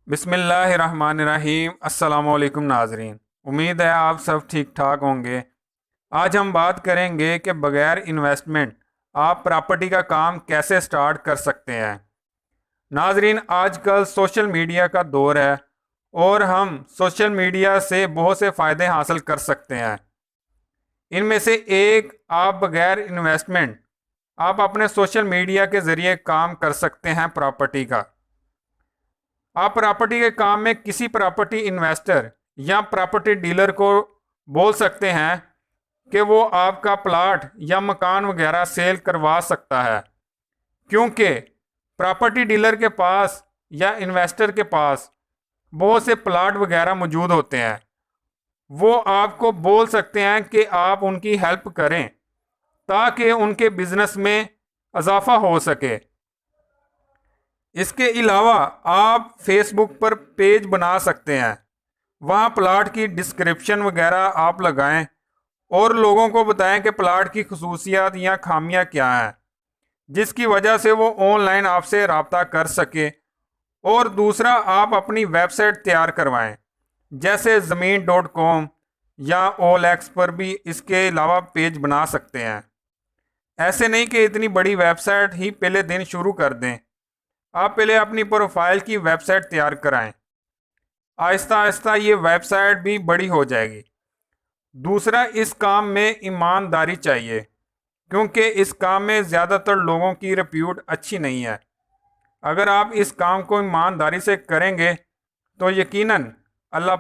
बिस्मिल्लाहिर्रहमानिर्रहीम। अस्सलामुअलैकुम नाजरीन, उम्मीद है आप सब ठीक ठाक होंगे। आज हम बात करेंगे कि बग़ैर इन्वेस्टमेंट आप प्रॉपर्टी का काम कैसे स्टार्ट कर सकते हैं। नाजरीन, आजकल सोशल मीडिया का दौर है और हम सोशल मीडिया से बहुत से फ़ायदे हासिल कर सकते हैं। इनमें से एक, आप बग़ैर इन्वेस्टमेंट आप अपने सोशल मीडिया के ज़रिए काम कर सकते हैं प्रॉपर्टी का। आप प्रॉपर्टी के काम में किसी प्रॉपर्टी इन्वेस्टर या प्रॉपर्टी डीलर को बोल सकते हैं कि वो आपका प्लाट या मकान वगैरह सेल करवा सकता है, क्योंकि प्रॉपर्टी डीलर के पास या इन्वेस्टर के पास बहुत से प्लाट वगैरह मौजूद होते हैं। वो आपको बोल सकते हैं कि आप उनकी हेल्प करें ताकि उनके बिजनेस में इजाफा हो सके। इसके अलावा आप फेसबुक पर पेज बना सकते हैं, वहाँ प्लाट की डिस्क्रिप्शन वगैरह आप लगाएं और लोगों को बताएं कि प्लाट की खसूसियात या खामियां क्या हैं, जिसकी वजह से वो ऑनलाइन आपसे रब्ता कर सके। और दूसरा, आप अपनी वेबसाइट तैयार करवाएं, जैसे ज़मीन.com या OLX पर भी इसके अलावा पेज बना सकते हैं। ऐसे नहीं कि इतनी बड़ी वेबसाइट ही पहले दिन शुरू कर दें। आप पहले अपनी प्रोफाइल की वेबसाइट तैयार कराएं, आहिस्ता आहिस्ता ये वेबसाइट भी बड़ी हो जाएगी। दूसरा, इस काम में ईमानदारी चाहिए, क्योंकि इस काम में ज़्यादातर लोगों की रिप्यूट अच्छी नहीं है। अगर आप इस काम को ईमानदारी से करेंगे तो यकीनन अल्लाह